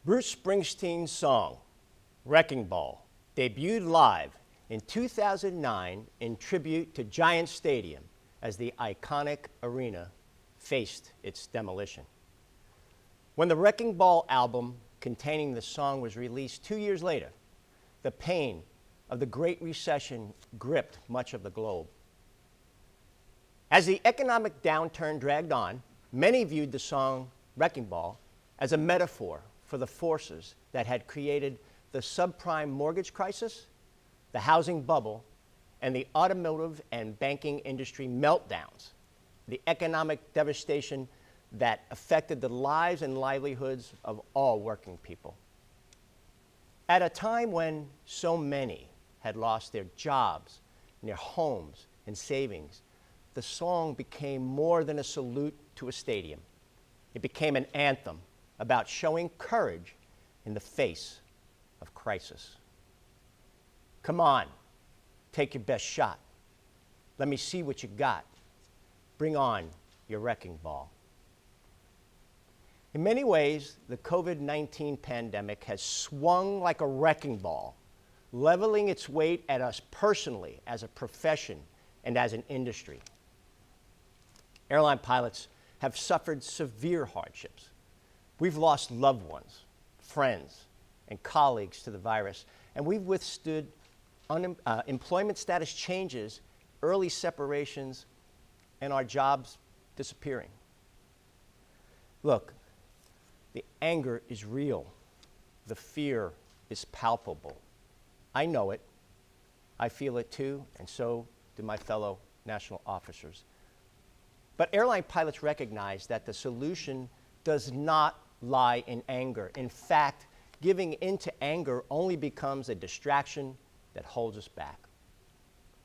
Bruce Springsteen's song, Wrecking Ball, debuted live in 2009 in tribute to Giant Stadium as the iconic arena faced its demolition. When the Wrecking Ball album containing the song was released 2 years later, the pain of the Great Recession gripped much of the globe. As the economic downturn dragged on, many viewed the song Wrecking Ball as a metaphor for the forces that had created the subprime mortgage crisis, the housing bubble, and the automotive and banking industry meltdowns, the economic devastation that affected the lives and livelihoods of all working people. At a time when so many had lost their jobs, and their homes, and savings, the song became more than a salute to a stadium. It became an anthem about showing courage in the face of crisis. Come on, take your best shot. Let me see what you got. Bring on your wrecking ball. In many ways, the COVID-19 pandemic has swung like a wrecking ball, leveling its weight at us personally, as a profession, and as an industry. Airline pilots have suffered severe hardships. We've lost loved ones, friends, and colleagues to the virus, and we've withstood employment status changes, early separations, and our jobs disappearing. Look, the anger is real. The fear is palpable. I know it. I feel it too, and so do my fellow national officers. But airline pilots recognize that the solution does not lie in anger. In fact, giving into anger only becomes a distraction that holds us back.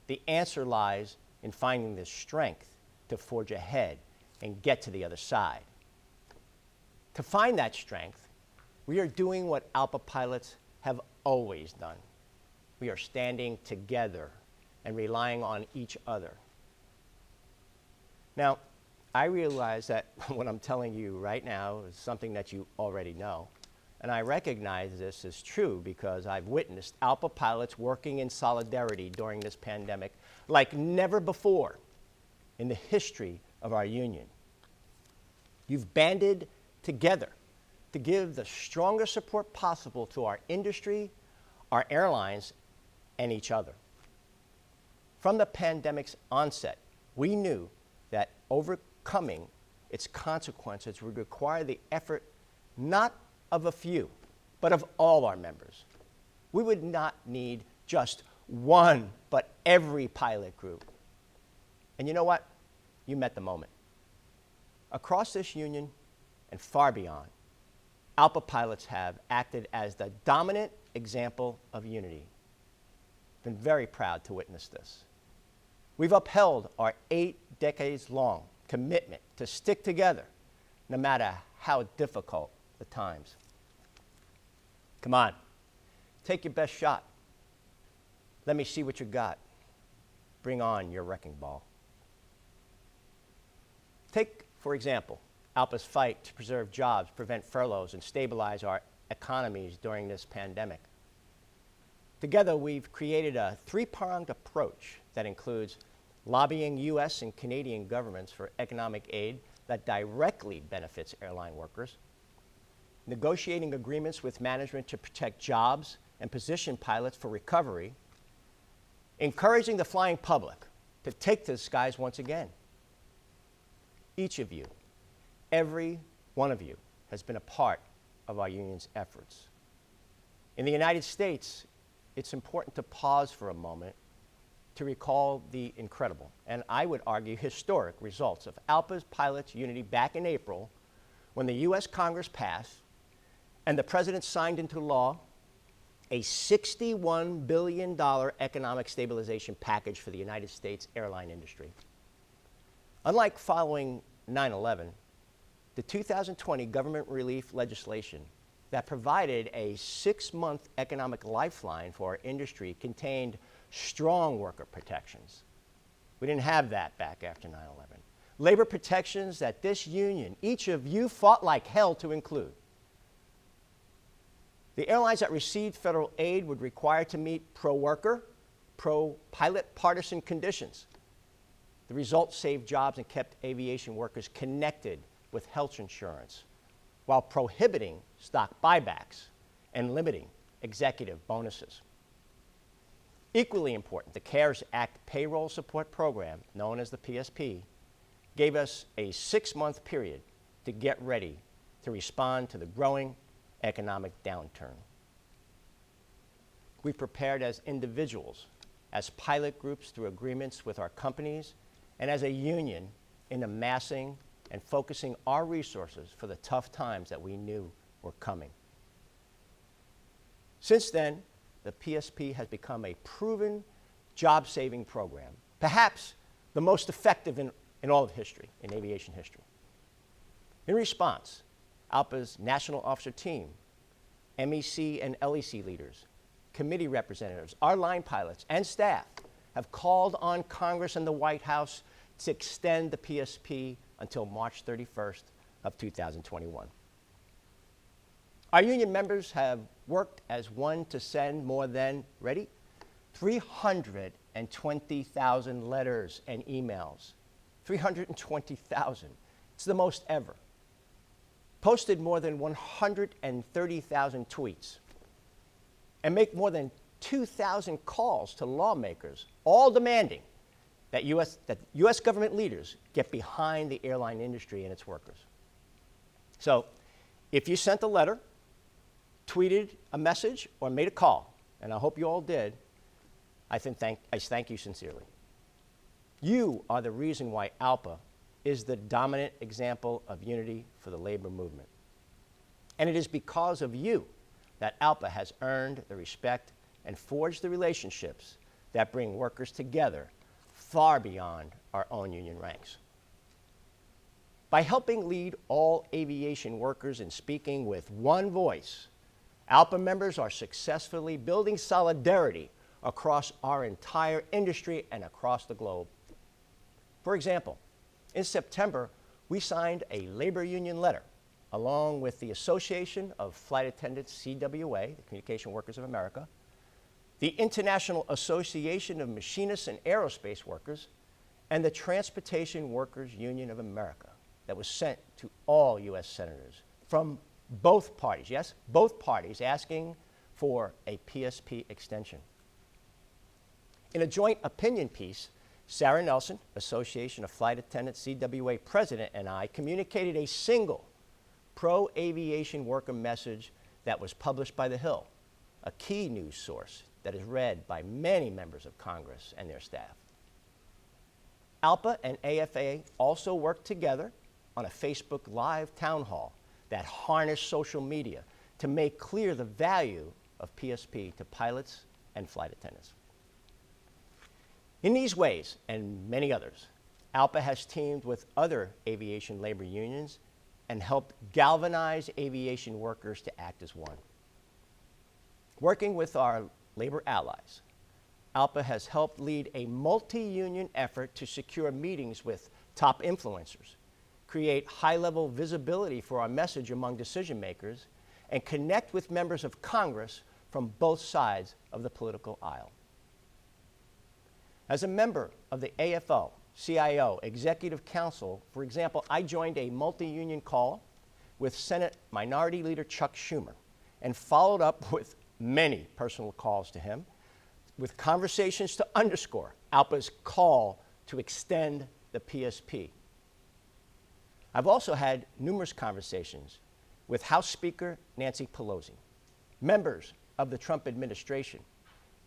The answer lies in finding the strength to forge ahead and get to the other side. To find that strength, we are doing what ALPA pilots have always done. We are standing together and relying on each other. Now, I realize that what I'm telling you right now is something that you already know. And I recognize this is true because I've witnessed ALPA pilots working in solidarity during this pandemic like never before in the history of our union. You've banded together to give the strongest support possible to our industry, our airlines, and each other. From the pandemic's onset, we knew that overcoming its consequences would require the effort not of a few, but of all our members. We would not need just one, but every pilot group. And you know what? You met the moment. Across this union and far beyond, ALPA pilots have acted as the dominant example of unity. Been very proud to witness this. We've upheld our 8 decades-long commitment to stick together, no matter how difficult the times. Come on, take your best shot. Let me see what you got. Bring on your wrecking ball. Take, for example, ALPA's fight to preserve jobs, prevent furloughs, and stabilize our economies during this pandemic. Together, we've created a 3-pronged approach that includes lobbying U.S. and Canadian governments for economic aid that directly benefits airline workers, negotiating agreements with management to protect jobs and position pilots for recovery, encouraging the flying public to take to the skies once again. Each of you, every one of you, has been a part of our union's efforts. In the United States, it's important to pause for a moment to recall the incredible, and I would argue historic, results of ALPA's pilots' unity back in April when the U.S. Congress passed and the President signed into law a $61 billion economic stabilization package for the United States airline industry. Unlike following 9/11, the 2020 government relief legislation that provided a 6-month economic lifeline for our industry contained strong worker protections. We didn't have that back after 9/11. Labor protections that this union, each of you, fought like hell to include. The airlines that received federal aid would require to meet pro-worker, pro-pilot partisan conditions. The result saved jobs and kept aviation workers connected with health insurance, while prohibiting stock buybacks and limiting executive bonuses. Equally important, the CARES Act payroll support program, known as the PSP, gave us a 6-month period to get ready to respond to the growing economic downturn. We prepared as individuals, as pilot groups through agreements with our companies, and as a union in amassing and focusing our resources for the tough times that we knew were coming. Since then, the PSP has become a proven job-saving program, perhaps the most effective in all of history, in aviation history. In response, ALPA's National Officer Team, MEC and LEC leaders, committee representatives, our line pilots, and staff have called on Congress and the White House to extend the PSP until March 31st of 2021. Our union members have worked as one to send more than, ready, 320,000 letters and emails. 320,000. It's the most ever. Posted more than 130,000 tweets, and make more than 2,000 calls to lawmakers, all demanding that U.S. government leaders get behind the airline industry and its workers. So, if you sent a letter, tweeted a message, or made a call, and I hope you all did, I thank you sincerely. You are the reason why ALPA is the dominant example of unity for the labor movement. And it is because of you that ALPA has earned the respect and forged the relationships that bring workers together far beyond our own union ranks. By helping lead all aviation workers in speaking with one voice, ALPA members are successfully building solidarity across our entire industry and across the globe. For example, in September, we signed a labor union letter along with the Association of Flight Attendants, CWA, the Communication Workers of America, the International Association of Machinists and Aerospace Workers, and the Transportation Workers Union of America, that was sent to all U.S. senators from both parties, yes, both parties, asking for a PSP extension. In a joint opinion piece, Sarah Nelson, Association of Flight Attendants, CWA President, and I communicated a single pro-aviation worker message that was published by The Hill, a key news source that is read by many members of Congress and their staff. ALPA and AFA also worked together on a Facebook Live town hall that harnessed social media to make clear the value of PSP to pilots and flight attendants. In these ways, and many others, ALPA has teamed with other aviation labor unions and helped galvanize aviation workers to act as one. Working with our labor allies, ALPA has helped lead a multi-union effort to secure meetings with top influencers, create high-level visibility for our message among decision makers, and connect with members of Congress from both sides of the political aisle. As a member of the AFL-CIO Executive Council, for example, I joined a multi-union call with Senate Minority Leader Chuck Schumer and followed up with many personal calls to him with conversations to underscore ALPA's call to extend the PSP. I've also had numerous conversations with House Speaker Nancy Pelosi, members of the Trump administration,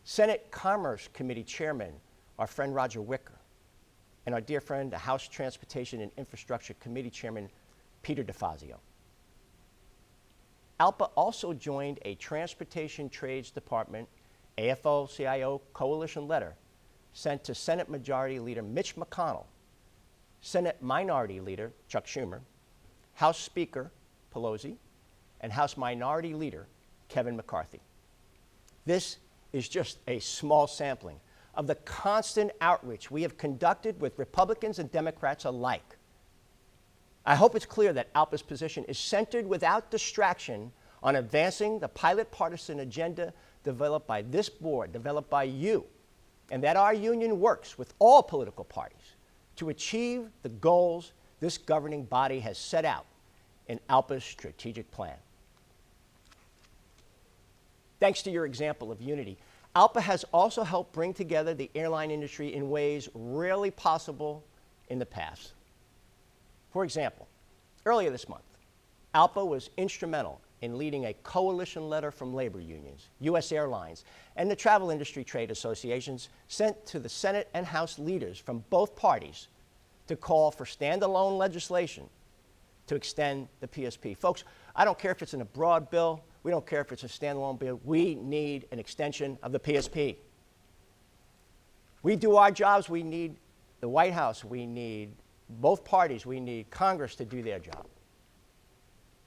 Senate Commerce Committee Chairman, our friend Roger Wicker, and our dear friend, the House Transportation and Infrastructure Committee Chairman, Peter DeFazio. ALPA also joined a Transportation Trades Department AFL-CIO coalition letter sent to Senate Majority Leader Mitch McConnell, Senate Minority Leader Chuck Schumer, House Speaker Pelosi, and House Minority Leader Kevin McCarthy. This is just a small sampling of the constant outreach we have conducted with Republicans and Democrats alike. I hope it's clear that ALPA's position is centered without distraction on advancing the pilot partisan agenda developed by this board, developed by you, and that our union works with all political parties to achieve the goals this governing body has set out in ALPA's strategic plan. Thanks to your example of unity, ALPA has also helped bring together the airline industry in ways rarely possible in the past. For example, earlier this month, ALPA was instrumental in leading a coalition letter from labor unions, U.S. airlines, and the travel industry trade associations sent to the Senate and House leaders from both parties to call for standalone legislation to extend the PSP. Folks, I don't care if it's in a broad bill, we don't care if it's a standalone bill, we need an extension of the PSP. We do our jobs, we need the White House, we need both parties, we need Congress to do their job.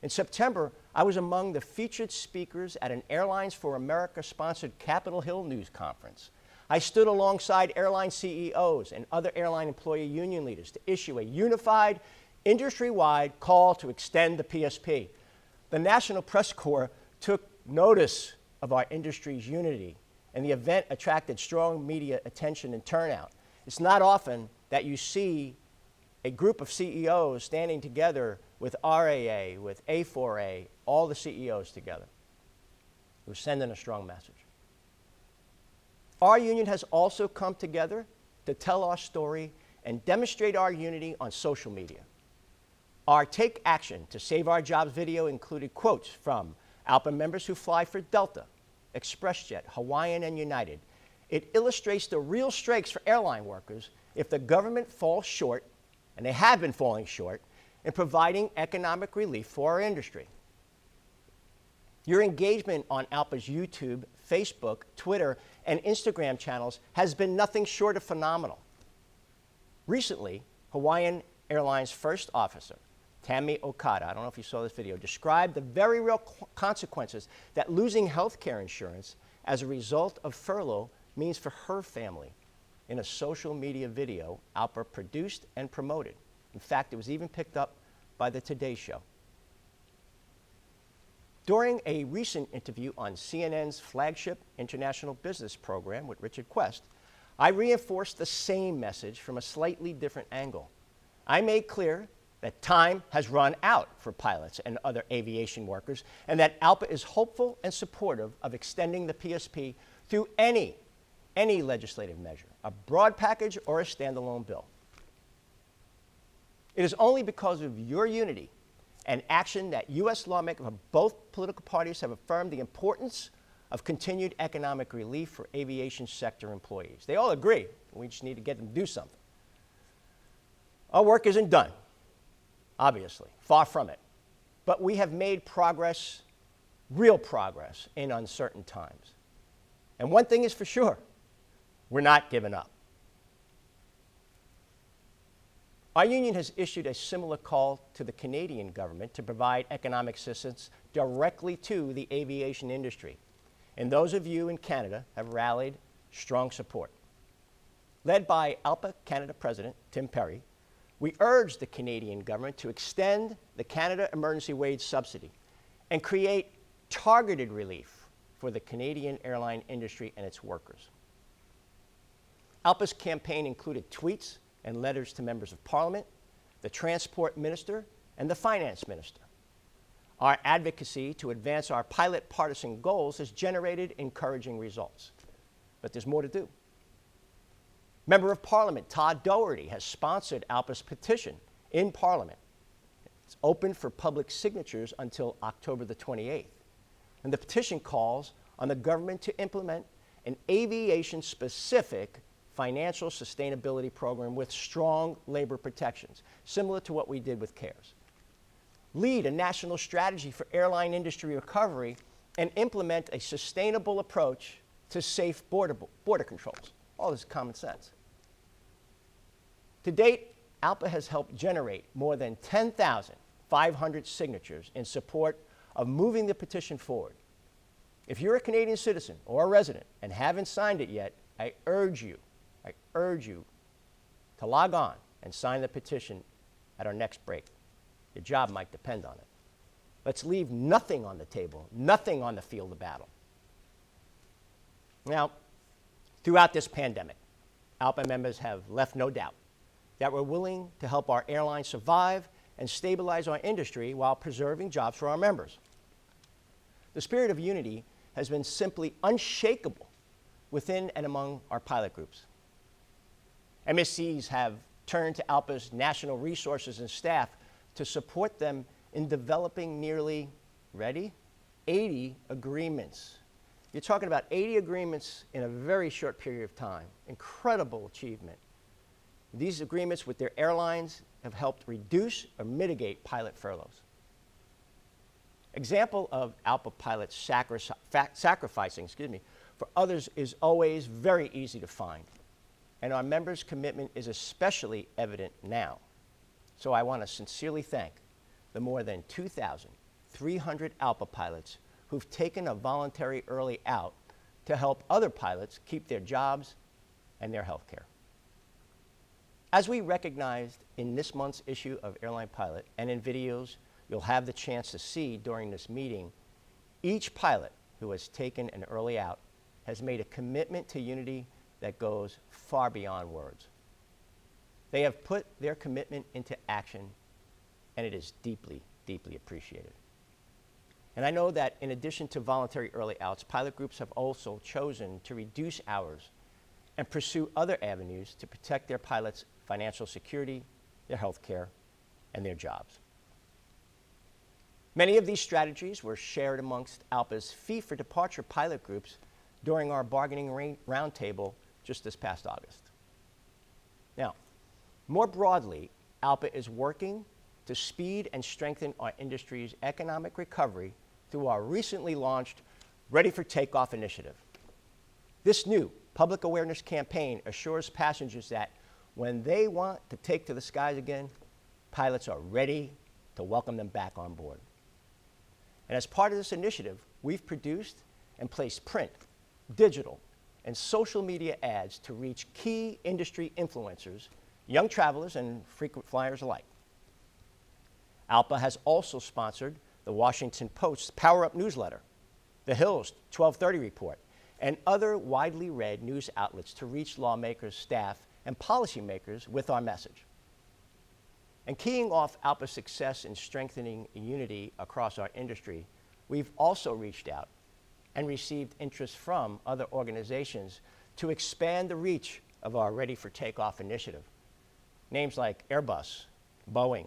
In September, I was among the featured speakers at an Airlines for America-sponsored Capitol Hill news conference. I stood alongside airline CEOs and other airline employee union leaders to issue a unified, industry-wide call to extend the PSP. The National Press Corps took notice of our industry's unity, and the event attracted strong media attention and turnout. It's not often that you see a group of CEOs standing together with RAA, with A4A, all the CEOs together. It was sending a strong message. Our union has also come together to tell our story and demonstrate our unity on social media. Our Take Action to Save Our Jobs video included quotes from ALPA members who fly for Delta, ExpressJet, Hawaiian, and United. It illustrates the real stakes for airline workers if the government falls short, and they have been falling short, in providing economic relief for our industry. Your engagement on ALPA's YouTube, Facebook, Twitter, and Instagram channels has been nothing short of phenomenal. Recently, Hawaiian Airlines first officer, Tammy Okada, I don't know if you saw this video, described the very real consequences that losing health care insurance as a result of furlough means for her family in a social media video ALPA produced and promoted. In fact, it was even picked up by the Today Show. During a recent interview on CNN's flagship international business program with Richard Quest, I reinforced the same message from a slightly different angle. I made clear that time has run out for pilots and other aviation workers, and that ALPA is hopeful and supportive of extending the PSP through any legislative measure, a broad package or a standalone bill. It is only because of your unity and action that U.S. lawmakers of both political parties have affirmed the importance of continued economic relief for aviation sector employees. They all agree. We just need to get them to do something. Our work isn't done, obviously, far from it. But we have made progress, real progress, in uncertain times. And one thing is for sure, we're not giving up. Our union has issued a similar call to the Canadian government to provide economic assistance directly to the aviation industry. And those of you in Canada have rallied strong support. Led by ALPA Canada President Tim Perry, we urge the Canadian government to extend the Canada Emergency Wage Subsidy and create targeted relief for the Canadian airline industry and its workers. ALPA's campaign included tweets and letters to members of Parliament, the Transport Minister, and the Finance Minister. Our advocacy to advance our pilot partisan goals has generated encouraging results. But there's more to do. Member of Parliament Todd Doherty has sponsored ALPA's petition in Parliament. It's open for public signatures until October the 28th. And the petition calls on the government to implement an aviation-specific financial sustainability program with strong labor protections, similar to what we did with CARES. Lead a national strategy for airline industry recovery and implement a sustainable approach to safe border controls. All this is common sense. To date, ALPA has helped generate more than 10,500 signatures in support of moving the petition forward. If you're a Canadian citizen or a resident and haven't signed it yet, I urge you to log on and sign the petition at our next break. Your job might depend on it. Let's leave nothing on the table, nothing on the field of battle. Now, throughout this pandemic, ALPA members have left no doubt that we're willing to help our airline survive and stabilize our industry while preserving jobs for our members. The spirit of unity has been simply unshakable within and among our pilot groups. MSCs have turned to ALPA's national resources and staff to support them in developing nearly, ready, 80 agreements. You're talking about 80 agreements in a very short period of time. Incredible achievement. These agreements with their airlines have helped reduce or mitigate pilot furloughs. Example of ALPA pilots sacrificing for others is always very easy to find. And our members' commitment is especially evident now. So I want to sincerely thank the more than 2,300 ALPA pilots who've taken a voluntary early out to help other pilots keep their jobs and their health care. As we recognized in this month's issue of Airline Pilot and in videos you'll have the chance to see during this meeting, each pilot who has taken an early out has made a commitment to unity that goes far beyond words. They have put their commitment into action, and it is deeply, deeply appreciated. And I know that in addition to voluntary early outs, pilot groups have also chosen to reduce hours and pursue other avenues to protect their pilots' financial security, their health care, and their jobs. Many of these strategies were shared amongst ALPA's Fee for Departure pilot groups during our bargaining roundtable just this past August. Now, more broadly, ALPA is working to speed and strengthen our industry's economic recovery through our recently launched Ready for Takeoff initiative. This new public awareness campaign assures passengers that when they want to take to the skies again, pilots are ready to welcome them back on board. And as part of this initiative, we've produced and placed print, digital, and social media ads to reach key industry influencers, young travelers, and frequent flyers alike. ALPA has also sponsored the Washington Post's Power Up newsletter, the Hill's 1230 report, and other widely read news outlets to reach lawmakers, staff, and policymakers with our message. And keying off ALPA's success in strengthening unity across our industry, we've also reached out and received interest from other organizations to expand the reach of our Ready for Takeoff initiative. Names like Airbus, Boeing,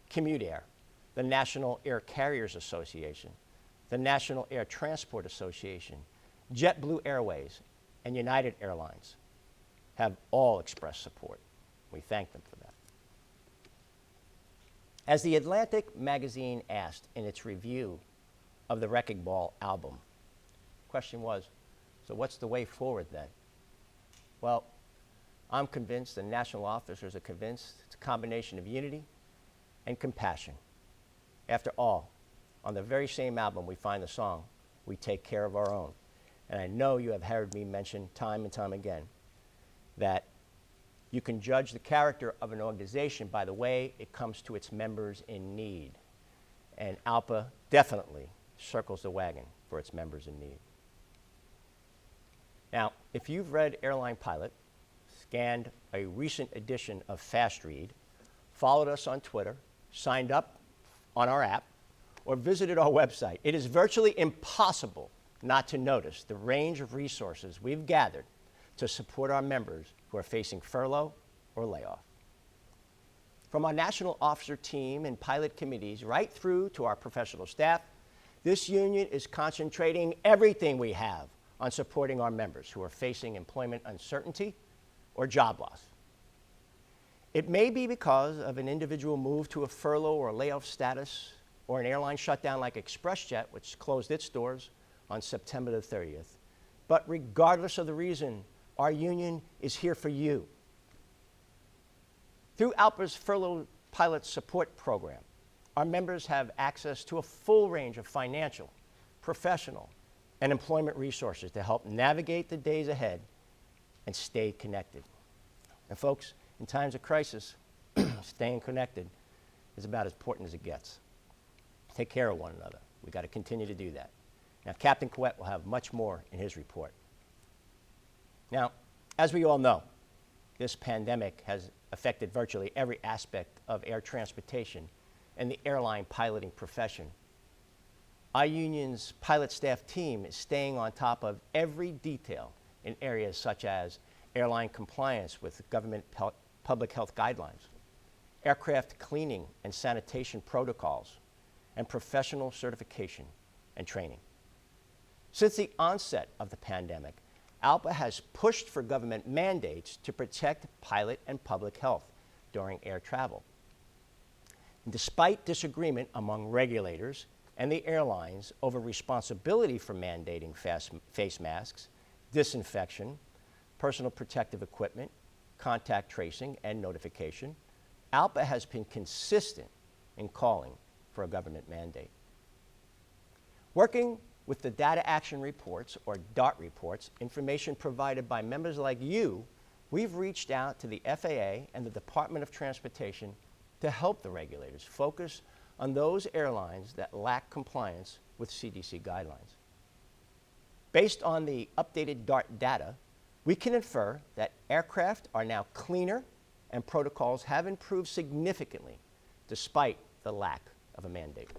Commute Air, the National Air Carriers Association, the National Air Transport Association, JetBlue Airways, and United Airlines have all expressed support. We thank them for that. As the Atlantic magazine asked in its review of the Wrecking Ball album, the question was, so what's the way forward then? Well, I'm convinced, and national officers are convinced, it's a combination of unity and compassion. After all, on the very same album we find the song, We Take Care of Our Own. And I know you have heard me mention time and time again that you can judge the character of an organization by the way it comes to its members in need. And ALPA definitely circles the wagon for its members in need. Now, if you've read Airline Pilot, scanned a recent edition of Fast Read, followed us on Twitter, signed up on our app, or visited our website, it is virtually impossible not to notice the range of resources we've gathered to support our members who are facing furlough or layoff. From our national officer team and pilot committees right through to our professional staff, this union is concentrating everything we have on supporting our members who are facing employment uncertainty or job loss. It may be because of an individual move to a furlough or layoff status, or an airline shutdown like ExpressJet, which closed its doors on September the 30th. But regardless of the reason, our union is here for you. Through ALPA's Furlough Pilot Support Program, our members have access to a full range of financial, professional, and employment resources to help navigate the days ahead and stay connected. And folks, in times of crisis, staying connected is about as important as it gets. take care of one another. We've got to continue to do that. Now, Captain Couette will have much more in his report. Now, as we all know, this pandemic has affected virtually every aspect of air transportation and the airline piloting profession. Our union's pilot staff team is staying on top of every detail in areas such as airline compliance with government public health guidelines, aircraft cleaning and sanitation protocols, and professional certification and training. Since the onset of the pandemic, ALPA has pushed for government mandates to protect pilot and public health during air travel. And despite disagreement among regulators and the airlines over responsibility for mandating face masks, disinfection, personal protective equipment, contact tracing, and notification, ALPA has been consistent in calling for a government mandate. Working with the Data Action Reports, or DART reports, information provided by members like you, we've reached out to the FAA and the Department of Transportation to help the regulators focus on those airlines that lack compliance with CDC guidelines. Based on the updated DART data, we can infer that aircraft are now cleaner and protocols have improved significantly despite the lack of a mandate.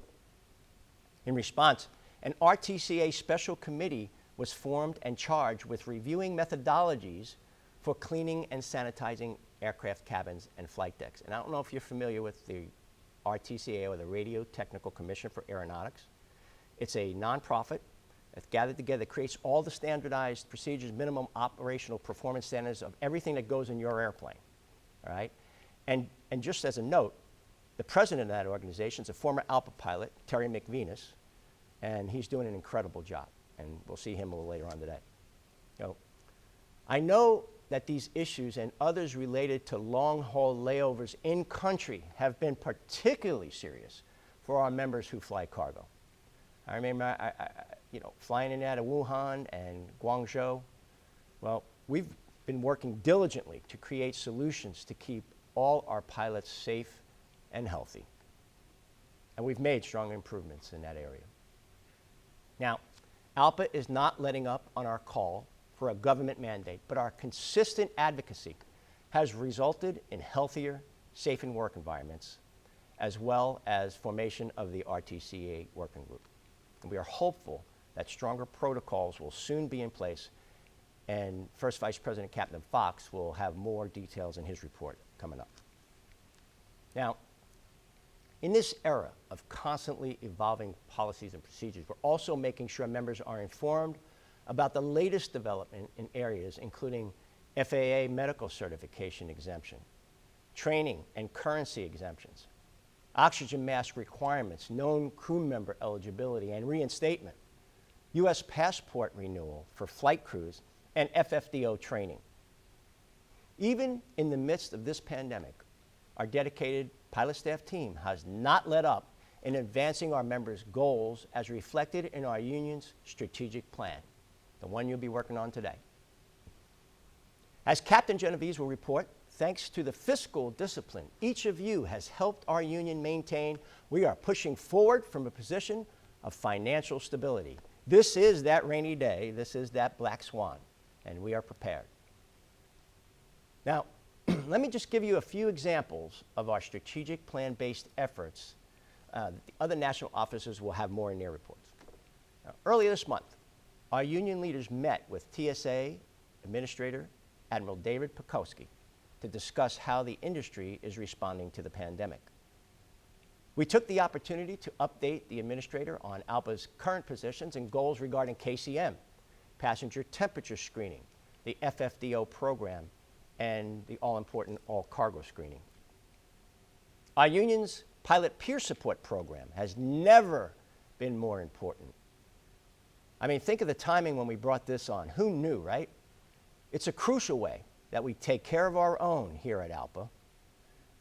In response, an Rtca special committee was formed and charged with reviewing methodologies for cleaning and sanitizing aircraft cabins and flight decks. And I don't know if you're familiar with the Rtca, or the Radio Technical Commission for Aeronautics. It's a nonprofit that's gathered together, creates all the standardized procedures, minimum operational performance standards of everything that goes in your airplane, all right? And just as a note, the president of that organization is a former ALPA pilot, Terry McVenis, and he's doing an incredible job, and we'll see him a little later on today. So, I know that these issues and others related to long-haul layovers in country have been particularly serious for our members who fly cargo. I remember, flying in and out of Wuhan and Guangzhou. Well, we've been working diligently to create solutions to keep all our pilots safe and healthy. And we've made strong improvements in that area. Now, ALPA is not letting up on our call for a government mandate, but our consistent advocacy has resulted in healthier, safe work environments, as well as formation of the Rtca working group. And we are hopeful that stronger protocols will soon be in place, and First Vice President Captain Fox will have more details in his report coming up. Now, in this era of constantly evolving policies and procedures, we're also making sure members are informed about the latest development in areas including FAA medical certification exemption, training and currency exemptions, oxygen mask requirements, known crew member eligibility and reinstatement, U.S. passport renewal for flight crews, and FFDO training. Even in the midst of this pandemic, our dedicated pilot staff team has not let up in advancing our members' goals as reflected in our union's strategic plan, the one you'll be working on today. As Captain Genovese will report, thanks to the fiscal discipline each of you has helped our union maintain, we are pushing forward from a position of financial stability. This is that rainy day, this is that black swan, and we are prepared. Now, let me just give you a few examples of our strategic plan-based efforts. The other national officers will have more in their reports. Now, earlier this month, our union leaders met with TSA Administrator Admiral David Pekowski to discuss how the industry is responding to the pandemic. We took the opportunity to update the administrator on ALPA's current positions and goals regarding KCM, passenger temperature screening, the FFDO program, and the all-important all-cargo screening. Our union's pilot peer support program has never been more important. I mean, think of the timing when we brought this on. Who knew, right? It's a crucial way that we take care of our own here at ALPA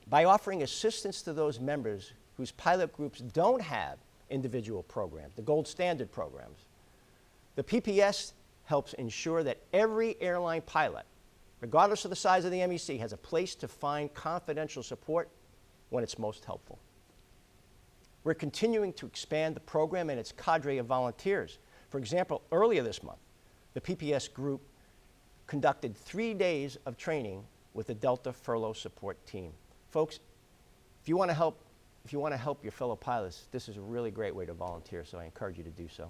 by offering assistance to those members whose pilot groups don't have individual programs, the gold standard programs. The PPS helps ensure that every airline pilot, regardless of the size of the MEC, has a place to find confidential support when it's most helpful. We're continuing to expand the program and its cadre of volunteers. For example, earlier this month, the PPS group conducted 3 days of training with the Delta Furlough Support Team. Folks, if you want to help your fellow pilots, this is a really great way to volunteer, so I encourage you to do so.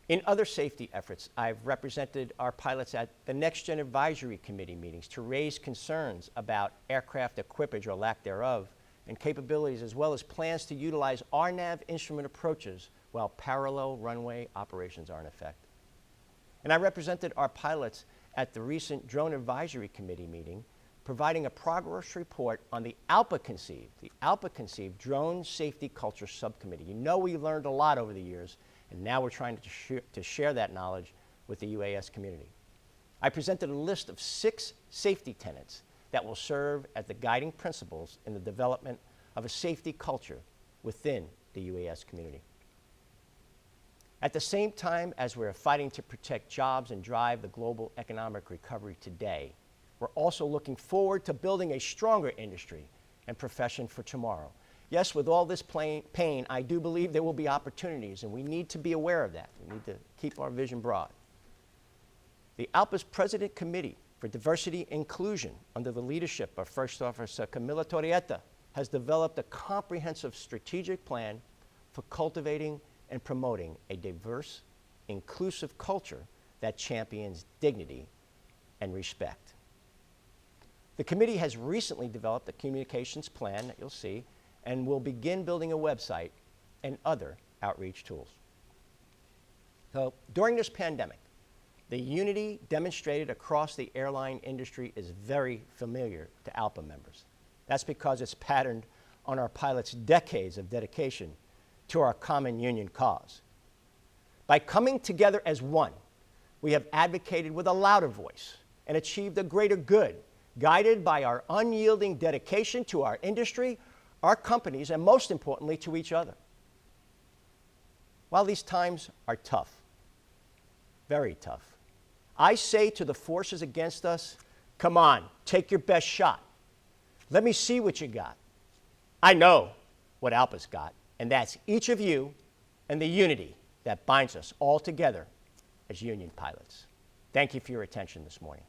In other safety efforts, I've represented our pilots at the Next Gen Advisory Committee meetings to raise concerns about aircraft equipage or lack thereof and capabilities, as well as plans to utilize RNAV instrument approaches while parallel runway operations are in effect. And I represented our pilots at the recent Drone Advisory Committee meeting, providing a progress report on the ALPA conceived Drone Safety Culture Subcommittee. You know, we learned a lot over the years, and now we're trying to share that knowledge with the UAS community. I presented a list of 6 safety tenets that will serve as the guiding principles in the development of a safety culture within the UAS community. At the same time as we're fighting to protect jobs and drive the global economic recovery today, we're also looking forward to building a stronger industry and profession for tomorrow. Yes, with all this pain, I do believe there will be opportunities, and we need to be aware of that. We need to keep our vision broad. The ALPA's President Committee for Diversity and Inclusion, under the leadership of First Officer Camila Rtca, has developed a comprehensive strategic plan for cultivating and promoting a diverse, inclusive culture that champions dignity and respect. The committee has recently developed a communications plan that you'll see, and will begin building a website and other outreach tools. So during this pandemic, the unity demonstrated across the airline industry is very familiar to ALPA members. That's because it's patterned on our pilots' decades of dedication to our common union cause. By coming together as one, we have advocated with a louder voice and achieved a greater good, guided by our unyielding dedication to our industry, our companies, and most importantly, to each other. While these times are tough, very tough, I say to the forces against us, come on, take your best shot. Let me see what you got. I know what ALPA's got, and that's each of you and the unity that binds us all together as union pilots. Thank you for your attention this morning.